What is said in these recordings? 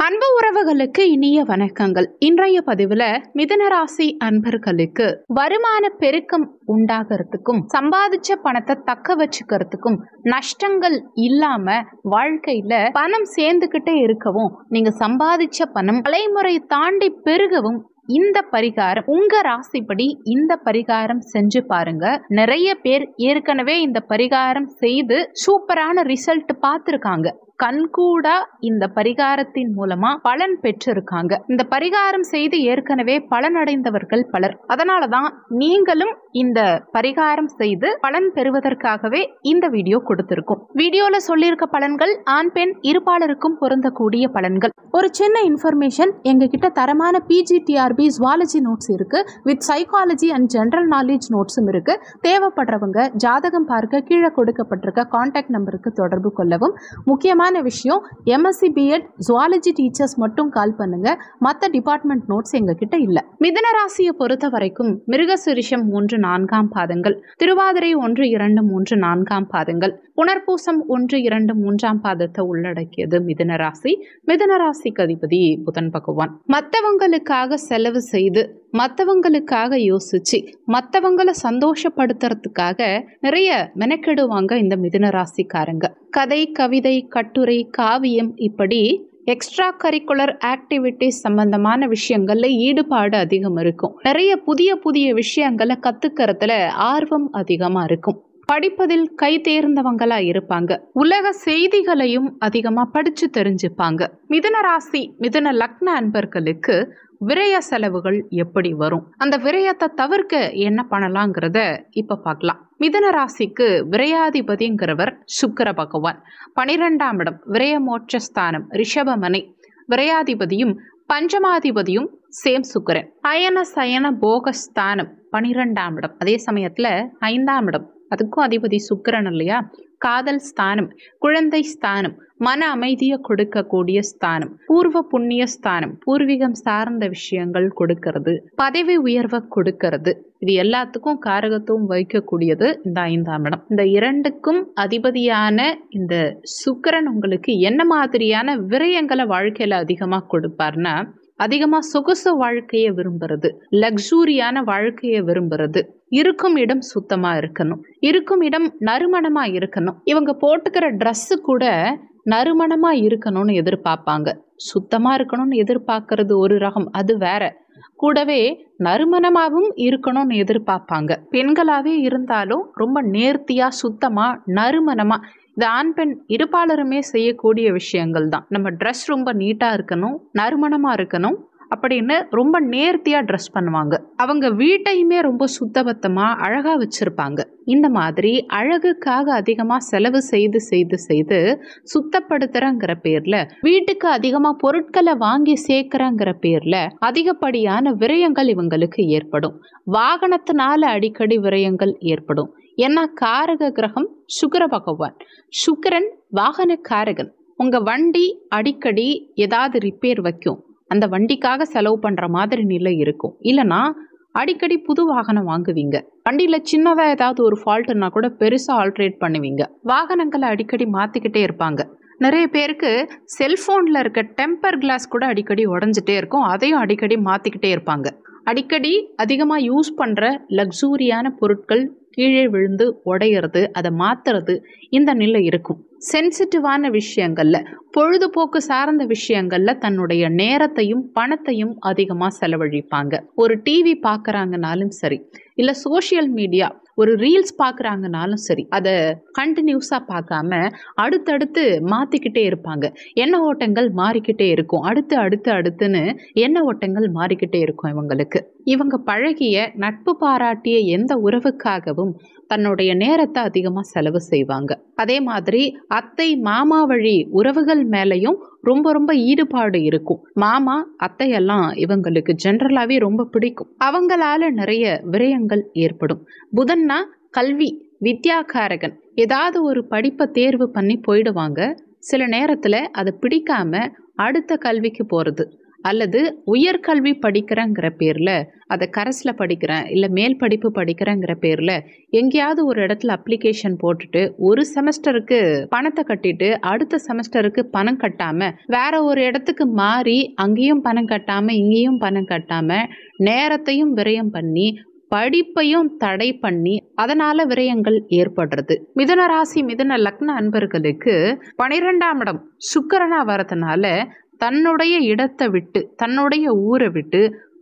அன்பு உறவுகளுக்கு இனிய வணக்கங்கள். இன்றைய பதிவுல மிதுன ராசி அன்பர்களுக்கு வருமான பெருக்கம் உண்டாகிறதுக்கும் சம்பாதிச்ச பணத்தை தக்க வச்சுக்கிறதுக்கும் நஷ்டங்கள் இல்லாம வாழ்க்கையில பணம் சேர்ந்துகிட்டே இருக்கவும் நீங்க சம்பாதிச்ச பணம் தலைமுறை தாண்டி பெருகவும் இந்த பரிகாரம் உங்க ராசிப்படி இந்த பரிகாரம் செஞ்சு பாருங்க. நிறைய பேர் ஏற்கனவே இந்த பரிகாரம் செய்து சூப்பரான ரிசல்ட் பார்த்திருக்காங்க. கண்கூடா இந்த பரிகாரத்தின் மூலமா பலன் பெற்றிருக்காங்க. இந்த பரிகாரம் செய்து ஏற்கனவே பலனடைந்தவர்கள் பலர். அதனாலதான் நீங்களும் இந்த பரிகாரம் செய்து பலன் பெறுவதற்காகவே இந்த வீடியோ கொடுத்திருக்கும். வீடியோல சொல்லியிருக்க பலன்கள் ஆண் பெண் இருபாலருக்கும் பொருந்தக்கூடிய பலன்கள். ஒரு சின்ன இன்ஃபர்மேஷன், எங்க கிட்ட தரமான PGTRB ஜுவாலஜி நோட்ஸ் இருக்கு, with psychology and general knowledge நோட்ஸும் இருக்கு. தேவைப்படுறவங்க ஜாதகம் பார்க்க கீழே கொடுக்கப்பட்டிருக்க கான்டாக்ட் நம்பருக்கு தொடர்பு கொள்ளவும். முக்கியமான விஷயம், MSc B.Ed ஜுவாலஜி டீச்சர்ஸ் மட்டும் கால் பண்ணுங்க. மற்ற டிபார்ட்மெண்ட் நோட்ஸ் எங்க கிட்ட இல்ல. மிதுன ராசியை பொறுத்த வரைக்கும் மிருகசிரிஷம் 3, 4 பாதங்கள், திருவாதிரை 1, 2, 3, 4 பாதங்கள், புனர்பூசம் 1, 2, 3 பாதத்தை உள்ளடக்கியது மிதுன ராசி. மிதுன ராசிக்கு அதிபதி புதன் பகவான். மற்றவங்களுக்காக செலவு செய்து மற்றவங்களுக்காக யோசிச்சு மற்றவங்களை சந்தோஷப்படுத்துறதுக்காக நிறைய மெனக்கெடுவாங்க இந்த மிதுன ராசிக்காரங்க. கதை, கவிதை, கட்டுரை, காவியம், இப்படி எக்ஸ்ட்ரா கரிக்குலர் ஆக்டிவிட்டிஸ் சம்பந்தமான விஷயங்கள்ல ஈடுபாடு அதிகம் இருக்கும். நிறைய புதிய புதிய விஷயங்களை கத்துக்கிறதுல ஆர்வம் அதிகமா இருக்கும். படிப்பதில் கை தேர்ந்தவங்களா இருப்பாங்க. உலக செய்திகளையும் அதிகமா படிச்சு தெரிஞ்சுப்பாங்க. மிதுன ராசி மிதுன லக்ன அன்பர்களுக்கு விரய செலவுகள் எப்படி வரும், அந்த விரயத்தை தவிர்க்க என்ன பண்ணலாங்கிறத இப்ப பார்க்கலாம். மிதுன ராசிக்கு விரையாதிபதிங்கிறவர் சுக்கிர பகவான். 12ஆம் இடம் விரயமோட்சஸ்தானம் ரிஷபமனை. விரையாதிபதியும் பஞ்சமாதிபதியும் சேம் சுக்கிரன். அயன சயன போகஸ்தானம் 12ஆம் இடம். அதே சமயத்துல 5ஆம் இடம், அதுக்கும் அதிபதி சுக்கிரன் இல்லையா? காதல் ஸ்தானம், குழந்தை ஸ்தானம், மன அமைதியை கொடுக்கக்கூடிய ஸ்தானம், பூர்வ புண்ணிய ஸ்தானம், பூர்வீகம் சார்ந்த விஷயங்கள் கொடுக்கிறது, பதவி உயர்வை கொடுக்கிறது. இது எல்லாத்துக்கும் காரகத்துவம் வைக்கக்கூடியது இந்த 5ஆம் இடம். இந்த இரண்டுக்கும் அதிபதியான இந்த சுக்கிரன் உங்களுக்கு என்ன மாதிரியான விரயங்களை வாழ்க்கையில அதிகமா கொடுப்பார்னா, அதிகமா சொகுசு வாழ்க்கையை விரும்புறது, லக்ஸூரியான வாழ்க்கையை விரும்புறது, இருக்கும் இடம் சுத்தமா இருக்கணும், இருக்கும் இடம் நறுமணமா இருக்கணும். இவங்க போட்டுக்கிற ட்ரெஸ்ஸு கூட நறுமணமா இருக்கணும்னு எதிர்பார்ப்பாங்க. சுத்தமா இருக்கணும்னு எதிர்பார்க்கறது ஒரு ரகம், அது வேற. கூடவே நறுமணமாகவும் இருக்கணும்னு எதிர்பார்ப்பாங்க. பெண்களாவே இருந்தாலும் ரொம்ப நேர்த்தியா சுத்தமா நறுமணமா, இது ஆண் பெண் இருபாலருமே செய்யக்கூடிய விஷயங்கள் தான். நம்ம ட்ரெஸ் ரொம்ப நீட்டா இருக்கணும், நறுமணமா இருக்கணும் அப்படின்னு ரொம்ப நேர்த்தியா ட்ரெஸ் பண்ணுவாங்க. அவங்க வீட்டையுமே ரொம்ப சுத்தபத்தமா அழகா வச்சிருப்பாங்க. இந்த மாதிரி அழகுக்காக அதிகமா செலவு செய்து செய்து செய்து சுத்தப்படுத்துறங்கிற பேர்ல, வீட்டுக்கு அதிகமா பொருட்களை வாங்கி சேர்க்கிறங்கிற பேர்ல அதிகப்படியான விரயங்கள் இவங்களுக்கு ஏற்படும். வாகனத்தினால அடிக்கடி விரயங்கள் ஏற்படும். ஏன்னா காரக கிரகம் சுக்கிர பகவான். சுக்கிரன் வாகன காரகன். உங்க வண்டி அடிக்கடி ஏதாவது ரிப்பேர் வைக்கும், அந்த வண்டிக்காக செலவு பண்ற மாதிரி நிலை இருக்கும். இல்லைன்னா அடிக்கடி புது வாகனம் வாங்குவீங்க. வண்டியில சின்னதா ஏதாவது ஒரு ஃபால்ட்னா கூட பெருசா ஆல்ட்ரேட் பண்ணுவீங்க. வாகனங்களை அடிக்கடி மாத்திக்கிட்டே இருப்பாங்க. நிறைய பேருக்கு செல்போன்ல இருக்க டெம்பர் கிளாஸ் கூட அடிக்கடி உடஞ்சிட்டே இருக்கும், அதையும் அடிக்கடி மாத்திக்கிட்டே இருப்பாங்க. அடிக்கடி அதிகமா யூஸ் பண்ற லக்ஸூரியான பொருட்கள் கீழே விழுந்து உடையிறது, அதை மாத்துறது, இந்த நிலை இருக்கும். சென்சிட்டிவான விஷயங்கள்ல, பொழுதுபோக்கு சார்ந்த விஷயங்கள்ல தன்னுடைய நேரத்தையும் பணத்தையும் அதிகமா செலவழிப்பாங்க. ஒரு டிவி பார்க்கறாங்கனாலும் சரி, இல்ல சோசியல் மீடியா ஒரு ரீல்ஸ் பார்க்குறாங்கனாலும் சரி, அதை கண்டினியூஸாக பார்க்காம அடுத்தடுத்து மாற்றிக்கிட்டே இருப்பாங்க. எண்ண ஓட்டங்கள் மாறிக்கிட்டே இருக்கும். அடுத்துன்னு எண்ண ஓட்டங்கள் மாறிக்கிட்டே இருக்கும் இவங்களுக்கு. இவங்க பழகிய நட்பு பாராட்டிய எந்த உறவுக்காகவும் தன்னுடைய நேரத்தை அதிகமாக செலவு செய்வாங்க. அதே மாதிரி அத்தை மாமா வழி உறவுகள் மேலையும் ரொம்ப ரொம்ப ஈடுபாடு இருக்கும். மாமா அத்தையெல்லாம் இவங்களுக்கு ஜென்ரலாகவே ரொம்ப பிடிக்கும். அவங்களால நிறைய விரயங்கள் ஏற்படும். புதன்னா கல்வி, வித்யாகாரகன். ஏதாவது ஒரு படிப்பை தேர்வு பண்ணி போயிடுவாங்க. சில நேரத்தில் அதை பிடிக்காம அடுத்த கல்விக்கு போகிறது, அல்லது உயர்கல்வி படிக்கிறேங்கிற பேரில் அதை கரஸில் படிக்கிறேன் இல்லை மேல் படிப்பு படிக்கிறேங்கிற பேரில் எங்கேயாவது ஒரு இடத்துல அப்ளிகேஷன் போட்டுட்டு ஒரு செமஸ்டருக்கு பணத்தை கட்டிட்டு அடுத்த செமஸ்டருக்கு பணம் கட்டாமல் வேற ஒரு இடத்துக்கு மாறி அங்கேயும் பணம் கட்டாமல் இங்கேயும் பணம் கட்டாமல் நேரத்தையும் விரயம் பண்ணி படிப்பையும் தடை பண்ணி அதனால விரயங்கள் ஏற்படுறது. மிதுன ராசி மிதுன லக்ன அன்பர்களுக்கு 12ஆம் இடம் சுக்கிரனா வரதுனால தன்னுடைய இடத்தை விட்டு தன்னுடைய ஊரை விட்டு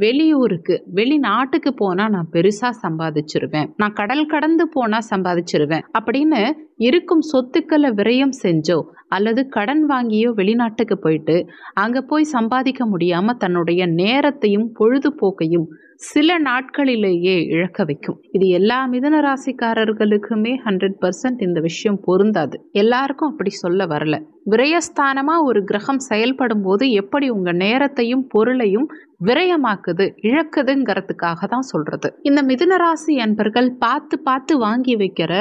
வெளியூருக்கு வெளிநாட்டுக்கு போனா நான் பெருசா சம்பாதிச்சிருவேன், நான் கடல் கடந்து போனா சம்பாதிச்சிருவேன் அப்படின்னு இருக்கும் சொத்துக்களை விரயம் செஞ்சோ அல்லது கடன் வாங்கியோ வெளிநாட்டுக்கு போயிட்டு அங்க போய் சம்பாதிக்க முடியாம தன்னுடைய நேரத்தையும் பொழுதுபோக்கையும் சில நாட்களிலேயே இழக்க வைக்கும். இது எல்லா மிதுன ராசிக்காரர்களுக்குமே 100% இந்த விஷயம் பொருந்தாது. எல்லாருக்கும் அப்படி சொல்ல வரல. விரயஸ்தானமா ஒரு கிரகம் செயல்படும் போது எப்படி உங்க நேரத்தையும் பொருளையும் விரயமாக்குது இழக்குதுங்கிறதுக்காக தான் சொல்றது. இந்த மிதுன ராசி அன்பர்கள் பார்த்து பார்த்து வாங்கி வைக்கிற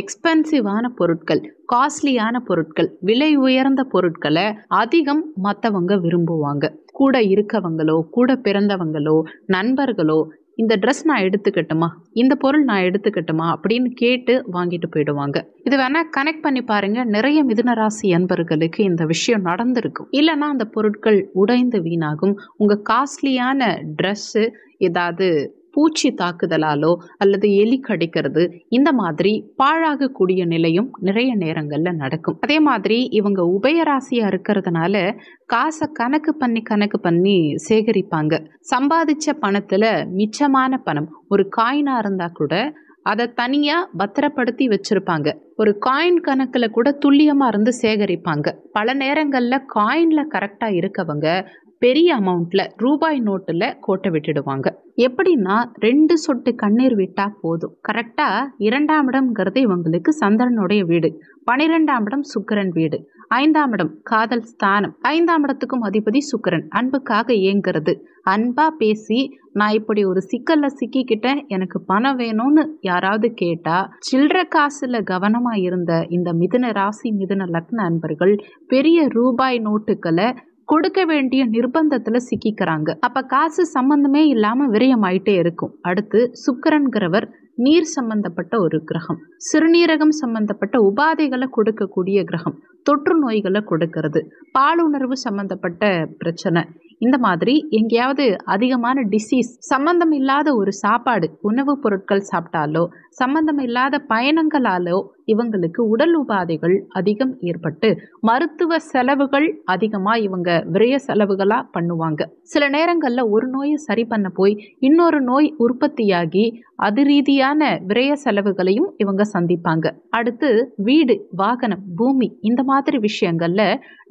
எக்ஸ்பென்சிவான பொருட்கள், காஸ்ட்லியான பொருட்கள், விலை உயர்ந்த பொருட்களை அதிகம் மற்றவங்க விரும்புவாங்க. கூட இருக்கவங்களோ கூட பிறந்தவங்களோ நண்பர்களோ இந்த ட்ரெஸ் நான் எடுத்துக்கட்டுமா, இந்த பொருள் நான் எடுத்துக்கட்டுமா அப்படின்னு கேட்டு வாங்கிட்டு போயிடுவாங்க. இது வேணா கனெக்ட் பண்ணி பாருங்க, நிறைய மிதுன ராசி அன்பர்களுக்கு இந்த விஷயம் நடந்திருக்கும். இல்லைன்னா அந்த பொருட்கள் உடைந்து வீணாகும். உங்க காஸ்ட்லியான ட்ரெஸ்ஸு ஏதாவது பூச்சி தாக்குதலாலோ அல்லது எலி கடிக்கிறது இந்த மாதிரி பாழாகக்கூடிய நிலையும் நிறைய நேரங்கள்ல நடக்கும். அதே மாதிரி இவங்க உபயராசியா இருக்கிறதுனால காசை கணக்கு பண்ணி சேகரிப்பாங்க. சம்பாதிச்ச பணத்துல மிச்சமான பணம் ஒரு காயினா இருந்தா கூட அதை தனியா பத்திரப்படுத்தி வச்சிருப்பாங்க. ஒரு காயின் கணக்குல கூட துல்லியமா இருந்து சேகரிப்பாங்க. பல நேரங்கள்ல காயின்ல கரெக்டா இருக்கவங்க பெரிய அமௌண்ட்ல ரூபாய் நோட்டுல கோட்டை விட்டுடுவாங்க. எப்படின்னா 2 சொட்டு கண்ணீர் விட்டா போதும். கரெக்டா 2ஆம் இடம்ங்கிறது இவங்களுக்கு சந்திரனுடைய வீடு, 12ஆம் இடம் சுக்கிரன் வீடு, 5ஆம் இடம் காதல் ஸ்தானம், 5ஆம் இடத்துக்கும் அதிபதி சுக்கிரன். அன்புக்காக ஏங்குறது, அன்பா பேசி நான் இப்படி ஒரு சிக்கல்ல சிக்கிக்கிட்டேன் எனக்கு பணம் வேணும்னு யாராவது கேட்டா சில்லற காசுல கவனமா இருந்த இந்த மிதுன ராசி மிதுன லக்ன அன்பர்கள் பெரிய ரூபாய் நோட்டுகளை கொடுக்க வேண்டிய நிர்பந்தத்துல சிக்கிக்கிறாங்க. அப்ப காசு சம்பந்தமே இல்லாம விரயமாயிட்டே இருக்கும். அடுத்து சுக்கிரன்கிறவர் நீர் சம்பந்தப்பட்ட ஒரு கிரகம், சிறுநீரகம் சம்பந்தப்பட்ட உபாதைகளை கொடுக்கக்கூடிய கிரகம், தொற்று நோய்களை கொடுக்கிறது, பாலுணர்வு சம்பந்தப்பட்ட பிரச்சனை, இந்த மாதிரி எங்கேயாவது அதிகமான டிசீஸ், சம்பந்தம் இல்லாத ஒரு சாப்பாடு உணவுப் பொருட்கள் சாப்பிட்டாலோ சம்பந்தம் இல்லாத பயணங்களாலோ இவங்களுக்கு உடல் உபாதைகள் அதிகம் ஏற்பட்டு மருத்துவ செலவுகள் அதிகமா இவங்க விரய செலவுகளா பண்ணுவாங்க. சில நேரங்கள்ல ஒரு நோயை சரி பண்ண போய் இன்னொரு நோய் உற்பத்தியாகி அது ரீதியான விரய செலவுகளையும் இவங்க சந்திப்பாங்க. அடுத்து வீடு, வாகனம், பூமி இந்த மாதிரி விஷயங்கள்ல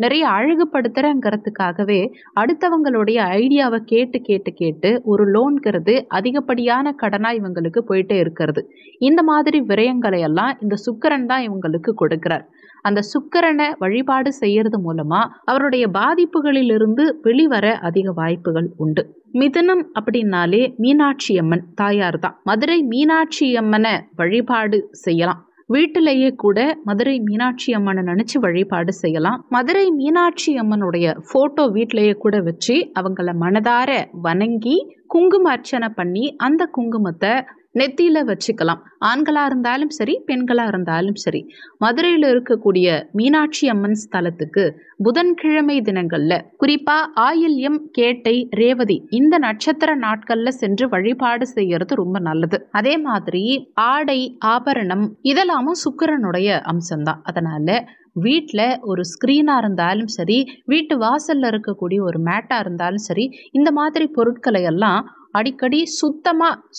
நிறைய அழகுபடுத்துறங்கிறதுக்காகவே அடுத்தவங்களுடைய ஐடியாவை கேட்டு கேட்டு கேட்டு ஒரு லோன்கிறது அதிகப்படியான கடனா இவங்களுக்கு போயிட்டே இருக்கிறது. இந்த மாதிரி விரயங்களை எல்லாம் இந்த சுக்கிரன் தான் இவங்களுக்கு கொடுக்கிறார். அந்த சுக்கிரனை வழிபாடு செய்யறது மூலமா அவருடைய பாதிப்புகளிலிருந்து வெளிவர அதிக வாய்ப்புகள் உண்டு. மிதுனம் அப்படின்னாலே மீனாட்சி அம்மன் தாயார் தான். மதுரை மீனாட்சி அம்மனை வழிபாடு செய்யலாம். வீட்டிலேயே கூட மதுரை மீனாட்சி அம்மனை நினைச்சு வழிபாடு செய்யலாம். மதுரை மீனாட்சி அம்மனுடைய போட்டோ வீட்டிலேயே கூட வச்சு அவங்கள மனதார வணங்கி குங்கும அர்ச்சனை பண்ணி அந்த குங்குமத்தை நெத்தியில வச்சுக்கலாம். ஆண்களா இருந்தாலும் சரி பெண்களா இருந்தாலும் சரி. மதுரையில் இருக்கக்கூடிய மீனாட்சி அம்மன் ஸ்தலத்துக்கு புதன்கிழமை தினங்கள்ல குறிப்பா ஆயில்யம், கேட்டை, ரேவதி இந்த நட்சத்திர நாட்கள்ல சென்று வழிபாடு செய்யறது ரொம்ப நல்லது. அதே மாதிரி ஆடை, ஆபரணம் இதெல்லாமும் சுக்கிரனுடைய அம்சம்தான். அதனால வீட்டில் ஒரு ஸ்க்ரீனாக இருந்தாலும் சரி, வீட்டு வாசலில் இருக்கக்கூடிய ஒரு மேட்டாக இருந்தாலும் சரி, இந்த மாதிரி பொருட்களை எல்லாம் அடிக்கடி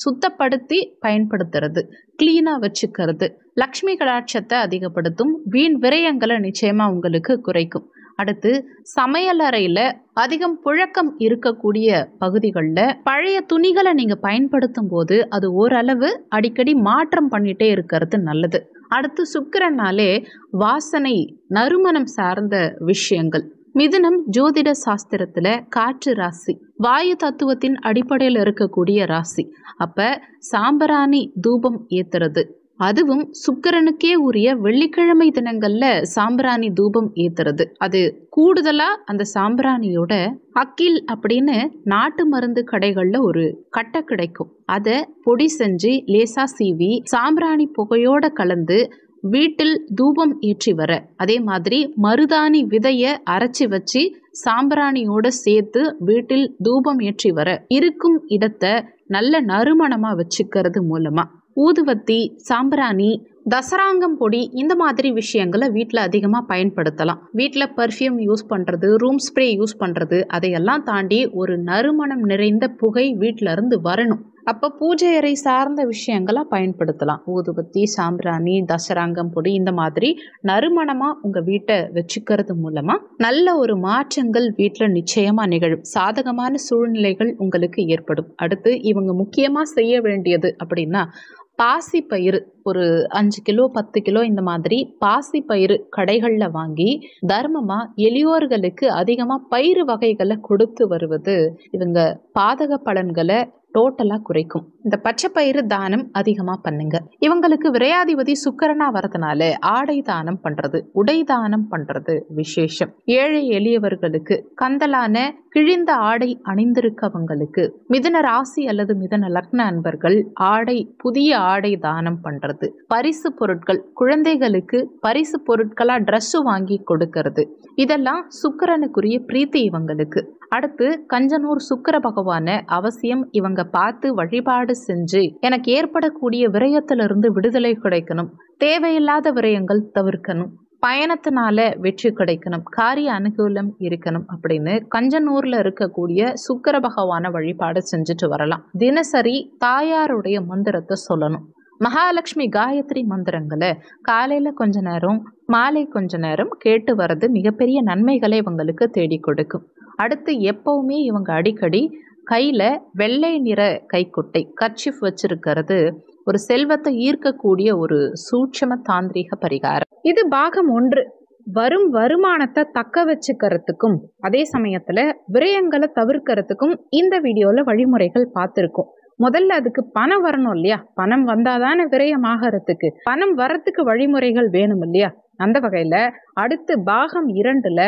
சுத்தப்படுத்தி பயன்படுத்துறது, கிளீனாக வச்சுக்கிறது லக்ஷ்மி கடாட்சத்தை அதிகப்படுத்தும். வீண் விரயங்களை நிச்சயமாக உங்களுக்கு குறைக்கும். அடுத்து சமையலறையில் அதிகம் புழக்கம் இருக்கக்கூடிய பகுதிகளில் பழைய துணிகளை நீங்கள் பயன்படுத்தும் போது அது ஓரளவு அடிக்கடி மாற்றம் பண்ணிட்டே இருக்கிறது நல்லது. அடுத்து சுக்கிரனாலே வாசனை, நறுமணம் சார்ந்த விஷயங்கள். மிதுனம் ஜோதிட சாஸ்திரத்துல காற்று ராசி, வாயு தத்துவத்தின் அடிப்படையில் இருக்கக்கூடிய ராசி. அப்ப சாம்பராணி தூபம் ஏத்துறது, அதுவும் சுக்கிரனுக்கே உரிய வெள்ளிக்கிழமை தினங்கள்ல சாம்பிராணி தூபம் ஏத்துறது. அது கூடுதலா அந்த சாம்பிராணியோட அக்கில் அப்படின்னு நாட்டு மருந்து கடைகள்ல ஒரு கட்டை கிடைக்கும். அதை பொடி செஞ்சு லேசா சீவி சாம்பிராணி புகையோட கலந்து வீட்டில் தூபம் ஏற்றி வர, அதே மாதிரி மருதாணி விதைய அரைச்சி வச்சு சாம்பிராணியோட சேர்த்து வீட்டில் தூபம் ஏற்றி வர, இருக்கும் இடத்தை நல்ல நறுமணமா வச்சுக்கிறது மூலமா ஊதுவத்தி, சாம்பிராணி, தசராங்கம் பொடி இந்த மாதிரி விஷயங்களை வீட்டில் அதிகமாக பயன்படுத்தலாம். வீட்டில் பர்ஃப்யூம் யூஸ் பண்ணுறது, ரூம் ஸ்ப்ரே யூஸ் பண்ணுறது, அதையெல்லாம் தாண்டி ஒரு நறுமணம் நிறைந்த புகை வீட்டில இருந்து வரணும். அப்போ பூஜை அறை சார்ந்த விஷயங்களை பயன்படுத்தலாம். ஊதுபத்தி, சாம்பிராணி, தசராங்கம் பொடி இந்த மாதிரி நறுமணமாக உங்கள் வீட்டை வச்சுக்கிறது மூலமாக நல்ல ஒரு மாற்றங்கள் வீட்டில் நிச்சயமாக நிகழும். சாதகமான சூழ்நிலைகள் உங்களுக்கு ஏற்படும். அடுத்து இவங்க முக்கியமாக செய்ய வேண்டியது அப்படின்னா, பாசி பயிறு ஒரு 5 கிலோ 10 கிலோ இந்த மாதிரி பாசி பயிறு கடைகளில் வாங்கி தர்மமாக எளியோர்களுக்கு அதிகமாக பயிறு வகைகளை கொடுத்து வருவது இவங்க பாதக பலன்களை டோட்டலாக குறைக்கும். இந்த பச்சை பயிறு தானம் அதிகமாக பண்ணுங்க. இவங்களுக்கு விரையாதிபதி சுக்கிரனா வரதுனால ஆடை தானம் பண்றது, உடை தானம் பண்றது விசேஷம். ஏழை எளியவர்களுக்கு கந்தலான கிழிந்த ஆடை அணிந்திருக்கவங்களுக்கு, மிதுன ராசி அல்லது மிதுன லக்ன அன்பர்கள் புதிய ஆடை தானம் பண்றது, பரிசு பொருட்கள் குழந்தைகளுக்கு பரிசு பொருட்களா ட்ரெஸ் வாங்கி கொடுக்கறது, இதெல்லாம் சுக்கிரனுக்குரிய பிரீத்தி இவங்களுக்கு. அடுத்து கஞ்சனூர் சுக்கிர பகவானை அவசியம் இவங்க பார்த்து வழிபாடு செஞ்சு எனக்கு ஏற்படக்கூடிய விரயத்திலிருந்து விடுதலை கிடைக்கணும், தேவையில்லாத விரயங்கள் தவிர்க்கணும், பயணத்தினால வெற்றி கிடைக்கணும், காரிய அனுகூலம் இருக்கணும் அப்படின்னு கஞ்சனூர்ல இருக்கக்கூடிய சுக்கிர பகவான வழிபாடு செஞ்சுட்டு வரலாம். தினசரி தாயாருடைய மந்திரத்தை சொல்லணும். மகாலட்சுமி காயத்ரி மந்திரங்களை காலையில கொஞ்ச நேரம், மாலை கொஞ்ச நேரம் கேட்டு வர்றது மிகப்பெரிய நன்மைகளை இவங்களுக்கு தேடி கொடுக்கும். அடுத்து எப்பவுமே இவங்க அடிக்கடி கையில வெள்ளை நிற கைக்குட்டை கர்ச்சிஃப் வச்சிருக்கிறது ஒரு செல்வத்தை ஈர்க்கக்கூடிய ஒரு சூட்சம தாந்திரிக பரிகாரம். இது பாகம் 1. வரும் வருமானத்தை தக்க வச்சுக்கிறதுக்கும் அதே சமயத்துல விரயங்களை தவிர்க்கிறதுக்கும் இந்த வீடியோல வழிமுறைகள் பார்த்துருக்கோம். முதல்ல அதுக்கு பணம் வரணும் இல்லையா? பணம் வந்தாதானே விரயமாகறதுக்கு, பணம் வரத்துக்கு வழிமுறைகள் வேணும் இல்லையா? அந்த வகையில அடுத்து பாகம் 2ல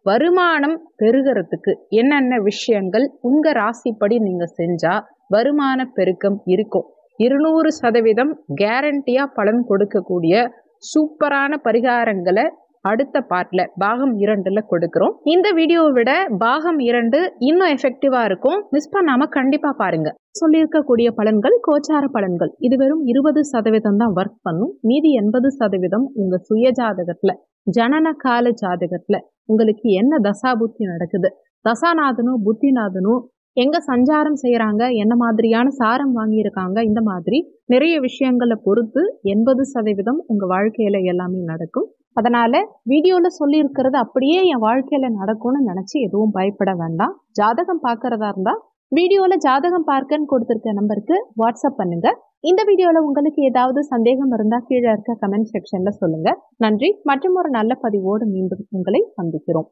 வருமானம் பெருகிறதுக்கு என்னென்ன விஷயங்கள் உங்க ராசிப்படி நீங்க செஞ்சா வருமான பெருக்கம் இருக்கும், 200% கேரண்டியா பலன் கொடுக்கக்கூடிய சூப்பரான பரிகாரங்களை அடுத்த பார்ட்ல பாகம் 2ல கொடுக்கிறோம். இந்த வீடியோவை விட பாகம் 2 இன்னும் எஃபெக்டிவா இருக்கும். மிஸ் பண்ணாம கண்டிப்பா பாருங்க. சொல்லியிருக்கக்கூடிய பலன்கள் கோச்சார பலன்கள். இது வெறும் 20% தான் ஒர்க் பண்ணும். மீதி 80% உங்க சுய ஜாதகத்துல, ஜனன கால ஜாதகத்துல உங்களுக்கு என்ன தசா புத்தி நடக்குது, தசாநாதனும் புத்திநாதனும் எங்க சஞ்சாரம் செய்யறாங்க, என்ன மாதிரியான சாரம் வாங்கியிருக்காங்க, இந்த மாதிரி நிறைய விஷயங்களை பொறுத்து 80% உங்க வாழ்க்கையில எல்லாமே நடக்கும். அதனால வீடியோல சொல்லி இருக்கிறது அப்படியே என் வாழ்க்கையில நடக்கும்னு நினைச்சு எதுவும் பயப்பட வேண்டாம். ஜாதகம் பார்க்கறதா இருந்தா வீடியோல ஜாதகம் பார்க்கன்னு கொடுத்திருக்க நம்பருக்கு வாட்ஸ்அப் பண்ணுங்க. இந்த வீடியோல உங்களுக்கு ஏதாவது சந்தேகம் இருந்தா கீழே இருக்க கமெண்ட் செக்ஷன்ல சொல்லுங்க. நன்றி. மற்றும் ஒரு நல்ல பதிவோடு மீண்டும் உங்களை சந்திக்கிறோம்.